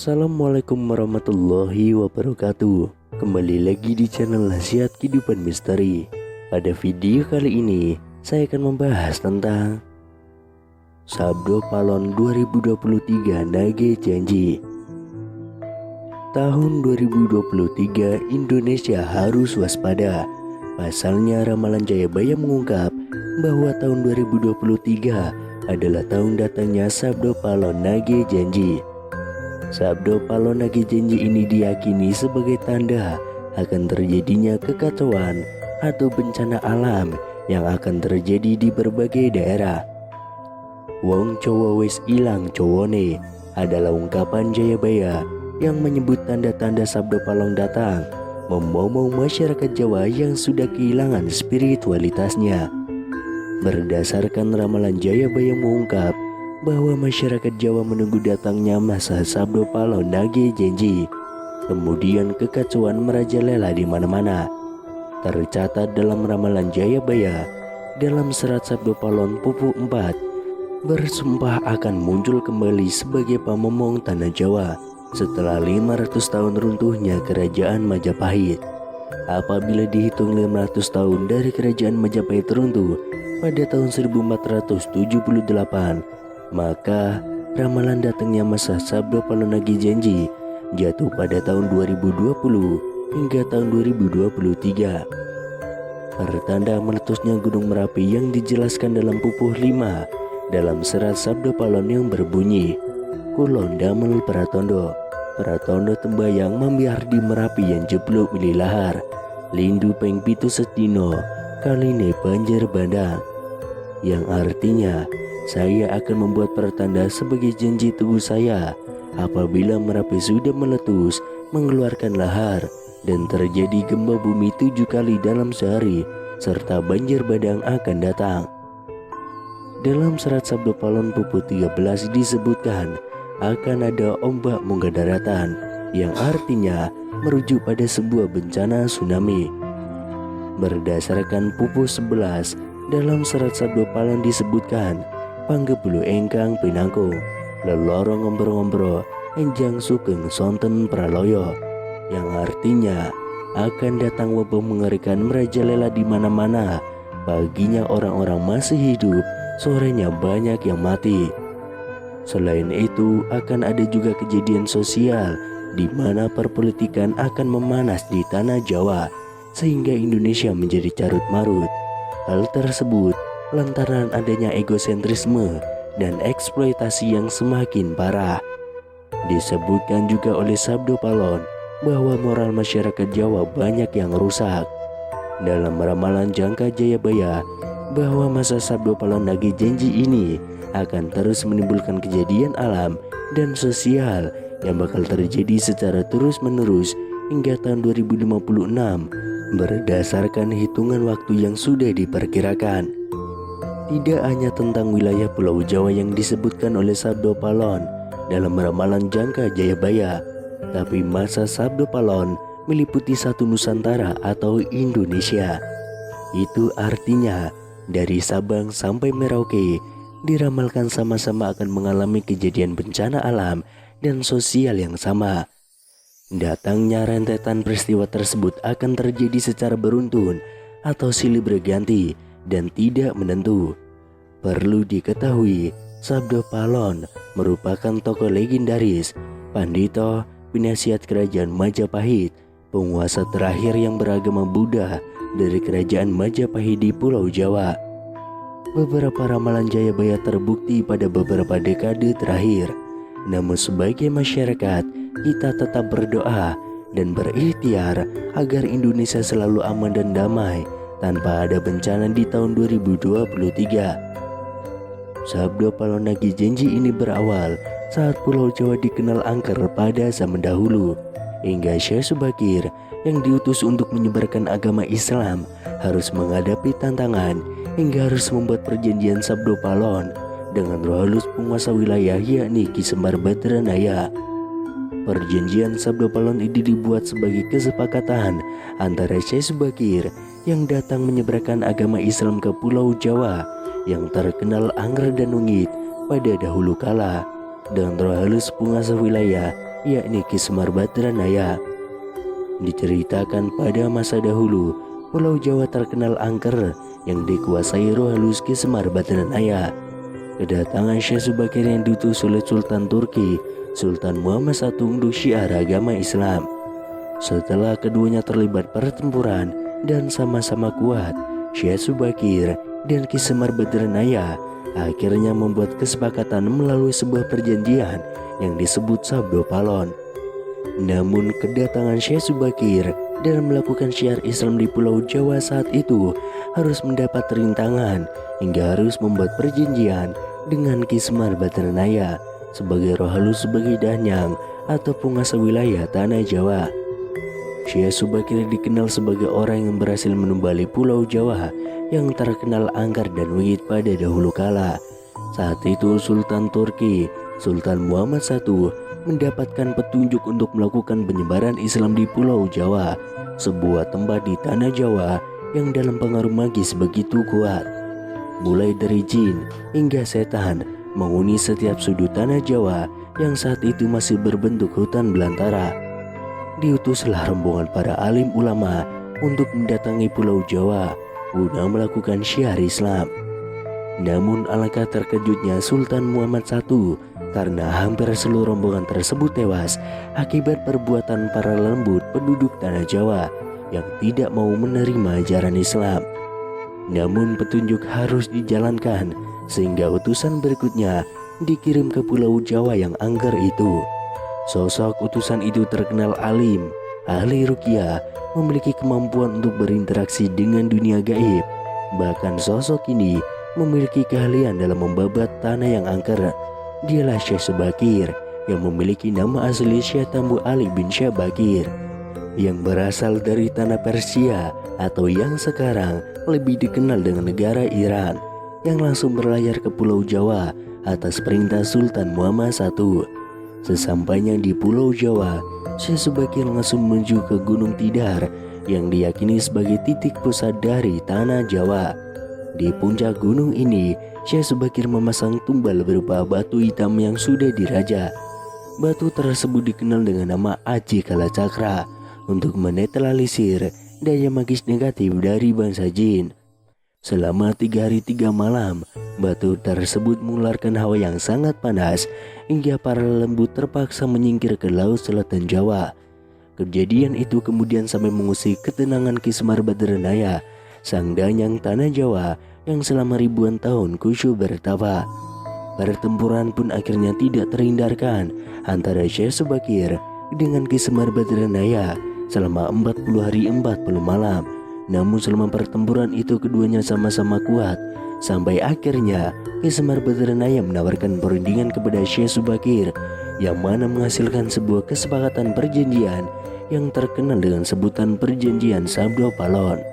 Assalamualaikum warahmatullahi wabarakatuh. Kembali lagi di channel Nasihat Kehidupan Misteri. Pada video kali ini saya akan membahas tentang Sabdo Palon 2023 Nage Janji. Tahun 2023 Indonesia harus waspada. Pasalnya ramalan Jayabaya mengungkap bahwa tahun 2023 adalah tahun datangnya Sabdo Palon Nage Janji. Sabdo Palon Nage Janji ini diyakini sebagai tanda akan terjadinya kekacauan atau bencana alam yang akan terjadi di berbagai daerah. Wong Cowo wis ilang cowone adalah ungkapan Jayabaya yang menyebut tanda-tanda Sabdo Palon datang, memomong masyarakat Jawa yang sudah kehilangan spiritualitasnya. Berdasarkan ramalan Jayabaya mengungkap bahwa masyarakat Jawa menunggu datangnya masa Sabdo Palon Nage Janji. Kemudian kekacauan merajalela di mana-mana. Tercatat dalam ramalan Jayabaya dalam serat Sabdo Palon Pupu 4 bersumpah akan muncul kembali sebagai pamomong tanah Jawa setelah 500 tahun runtuhnya kerajaan Majapahit. Apabila dihitung 500 tahun dari kerajaan Majapahit runtuh pada tahun 1478, maka ramalan datangnya masa Sabdo Palon Nage Janji jatuh pada tahun 2020 hingga tahun 2023. Pertanda meletusnya Gunung Merapi yang dijelaskan dalam Pupuh 5 dalam serat Sabdo Palon yang berbunyi, Kulon damel pratondo, pratondo tembayang membiar di Merapi yang jeblok milih lahar, lindu peng pitu setino, kaline banjir bandang. Yang artinya, saya akan membuat pertanda sebagai janji teguh saya apabila Merapi sudah meletus, mengeluarkan lahar, dan terjadi gempa bumi 7 kali dalam sehari, serta banjir bandang akan datang. Dalam serat Sabdo Palon Pupu 13 disebutkan akan ada ombak munggah daratan, yang artinya merujuk pada sebuah bencana tsunami. Berdasarkan Pupu 11, dalam serat Sabdo Palon disebutkan Panggebulu engkang pinangkung, lelorong ngombro-ngombro, enjang sugeng sonten praloyo, yang artinya akan datang wabah mengerikan merajalela di mana-mana. Paginya orang-orang masih hidup, sorenya banyak yang mati. Selain itu, akan ada juga kejadian sosial di mana perpolitikan akan memanas di tanah Jawa sehingga Indonesia menjadi carut marut. Hal tersebut lantaran adanya egosentrisme dan eksploitasi yang semakin parah. Disebutkan juga oleh Sabdo Palon bahwa moral masyarakat Jawa banyak yang rusak. Dalam ramalan jangka Jayabaya bahwa masa Sabdo Palon Nage Janji ini akan terus menimbulkan kejadian alam dan sosial yang bakal terjadi secara terus-menerus hingga tahun 2056 berdasarkan hitungan waktu yang sudah diperkirakan. Tidak hanya tentang wilayah Pulau Jawa yang disebutkan oleh Sabdo Palon dalam ramalan jangka Jayabaya, tapi masa Sabdo Palon meliputi satu Nusantara atau Indonesia. Itu artinya dari Sabang sampai Merauke diramalkan sama-sama akan mengalami kejadian bencana alam dan sosial yang sama. Datangnya rentetan peristiwa tersebut akan terjadi secara beruntun atau silih berganti dan tidak menentu. Perlu diketahui, Sabdo Palon merupakan tokoh legendaris, pandito, penasihat kerajaan Majapahit, penguasa terakhir yang beragama Buddha dari kerajaan Majapahit di Pulau Jawa. Beberapa ramalan Jayabaya terbukti pada beberapa dekade terakhir. Namun sebagai masyarakat, kita tetap berdoa dan berikhtiar agar Indonesia selalu aman dan damai tanpa ada bencana di tahun 2023. Sabdo Palon Nage Janji ini berawal saat Pulau Jawa dikenal angker pada zaman dahulu, hingga Syekh Subakir yang diutus untuk menyebarkan agama Islam harus menghadapi tantangan hingga harus membuat perjanjian Sabdo Palon dengan roh halus penguasa wilayah yakni Ki Sembar Badranaya. Perjanjian Sabdo Palon ini dibuat sebagai kesepakatan antara Syekh Subakir yang datang menyebarkan agama Islam ke Pulau Jawa yang terkenal angker dan ungit pada dahulu kala, dan roh halus penguasa wilayah yakni Ki Semar Badranaya. Diceritakan pada masa dahulu, Pulau Jawa terkenal angker yang dikuasai roh halus Ki Semar Badranaya. Kedatangan Syekh Subakir yang diutus oleh Sultan Turki, Sultan Muhammad I untuk syiar agama Islam. Setelah keduanya terlibat pertempuran dan sama-sama kuat, Syekh Subakir dan Ki Semar Badranaya akhirnya membuat kesepakatan melalui sebuah perjanjian yang disebut Sabdo Palon. Namun kedatangan Syekh Subakir dalam melakukan syiar Islam di Pulau Jawa saat itu harus mendapat rintangan hingga harus membuat perjanjian dengan Ki Semar Badranaya sebagai roh halus sebagai danyang atau penguasa wilayah tanah Jawa. Syekh Subakir dikenal sebagai orang yang berhasil menumbali Pulau Jawa yang terkenal angker dan wigit pada dahulu kala. Saat itu Sultan Turki, Sultan Muhammad I mendapatkan petunjuk untuk melakukan penyebaran Islam di Pulau Jawa, sebuah tempat di tanah Jawa yang dalam pengaruh magis begitu kuat. Mulai dari jin hingga setan menghuni setiap sudut tanah Jawa yang saat itu masih berbentuk hutan belantara. Diutuslah rombongan para alim ulama untuk mendatangi Pulau Jawa guna melakukan syiar Islam. Namun alangkah terkejutnya Sultan Muhammad I karena hampir seluruh rombongan tersebut tewas akibat perbuatan para lembut penduduk tanah Jawa yang tidak mau menerima ajaran Islam. Namun petunjuk harus dijalankan sehingga utusan berikutnya dikirim ke Pulau Jawa yang angker itu. Sosok utusan itu terkenal alim, ahli ruqyah, memiliki kemampuan untuk berinteraksi dengan dunia gaib. Bahkan sosok ini memiliki keahlian dalam membabat tanah yang angker. Dialah Syekh Subakir yang memiliki nama asli Syekh Tambu Ali bin Syekh Bakir, yang berasal dari tanah Persia atau yang sekarang lebih dikenal dengan negara Iran, yang langsung berlayar ke Pulau Jawa atas perintah Sultan Muhammad I. Sesampainya di Pulau Jawa, Syekh Subakir langsung menuju ke Gunung Tidar yang diyakini sebagai titik pusat dari tanah Jawa. Di puncak gunung ini, Syekh Subakir memasang tumbal berupa batu hitam yang sudah diraja. Batu tersebut dikenal dengan nama Aji Kalacakra untuk menetralisir daya magis negatif dari bangsa jin. Selama 3 hari 3 malam, batu tersebut mengeluarkan hawa yang sangat panas hingga para lembut terpaksa menyingkir ke laut selatan Jawa. Kejadian itu kemudian sampai mengusik ketenangan Ki Semar Badranaya, sang danyang tanah Jawa yang selama ribuan tahun khusyuk bertapa. Pertempuran pun akhirnya tidak terhindarkan antara Syekh Subakir dengan Ki Semar Badranaya selama 40 hari 40 malam. Namun selama pertempuran itu keduanya sama-sama kuat, sampai akhirnya Ki Semar Badranaya menawarkan perundingan kepada Syekh Subakir, yang mana menghasilkan sebuah kesepakatan perjanjian yang terkenal dengan sebutan Perjanjian Sabdo Palon.